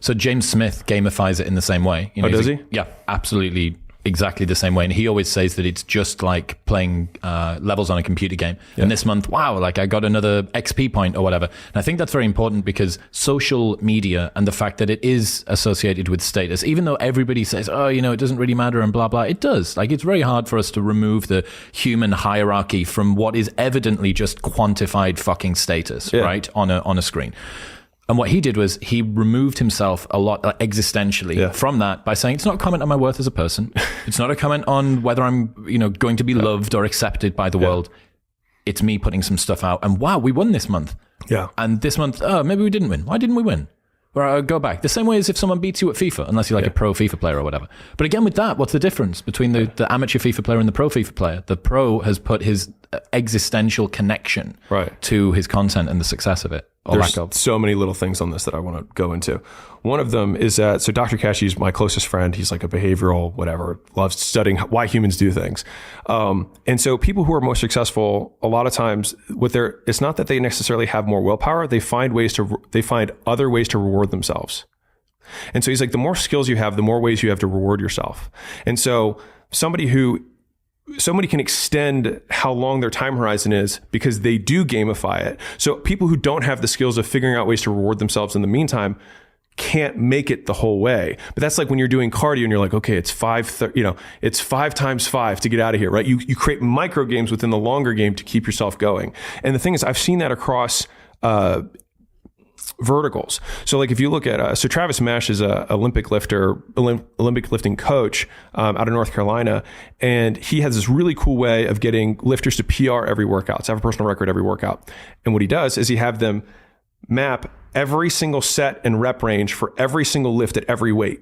So James Smith gamifies it in the same way. You know, does he? Yeah, absolutely. Exactly the same way. And he always says that it's just like playing levels on a computer game. Yeah. And this month, wow, like I got another XP point or whatever. And I think that's very important because social media and the fact that it is associated with status, even though everybody says, oh, you know, it doesn't really matter and blah, blah, it does. Like it's very hard for us to remove the human hierarchy from what is evidently just quantified fucking status, right? On a screen. And what he did was he removed himself a lot existentially from that by saying, it's not a comment on my worth as a person. It's not a comment on whether I'm, you know, going to be loved or accepted by the world. It's me putting some stuff out. And wow, we won this month. Yeah. And this month, oh, maybe we didn't win. Why didn't we win? Or I'll go back. The same way as if someone beats you at FIFA, unless you're like a pro FIFA player or whatever. But again, with that, what's the difference between the amateur FIFA player and the pro FIFA player? The pro has put his existential connection to his content and the success of it. There's so many little things on this that I want to go into. One of them is that, so Dr. Kashey is my closest friend. He's like a behavioral, whatever, loves studying why humans do things. And so people who are most successful, a lot of times it's not that they necessarily have more willpower. They find other ways to reward themselves. And so he's like, the more skills you have, the more ways you have to reward yourself. And so somebody can extend how long their time horizon is because they do gamify it. So people who don't have the skills of figuring out ways to reward themselves in the meantime can't make it the whole way. But that's like when you're doing cardio and you're like, okay, it's 5 times 5 to get out of here, right? You create micro games within the longer game to keep yourself going. And the thing is, I've seen that across verticals. So like if you look at, so Travis Mesh is a Olympic lifting coach out of North Carolina. And he has this really cool way of getting lifters to PR every workout, to have a personal record every workout. And what he does is he have them map every single set and rep range for every single lift at every weight.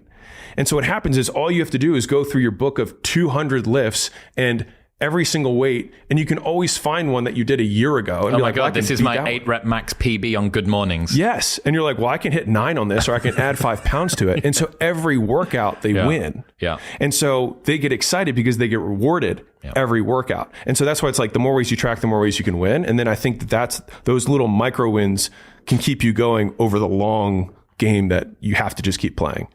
And so what happens is all you have to do is go through your book of 200 lifts and every single weight, and you can always find one that you did a year ago. And oh my God, this is my 8 rep max PB on good mornings. Yes. And you're like, well, I can hit 9 on this, or I can add 5 pounds to it. And so every workout they win. Yeah. And so they get excited because they get rewarded every workout. And so that's why it's like the more ways you track, the more ways you can win. And then I think that's those little micro wins can keep you going over the long game that you have to just keep playing.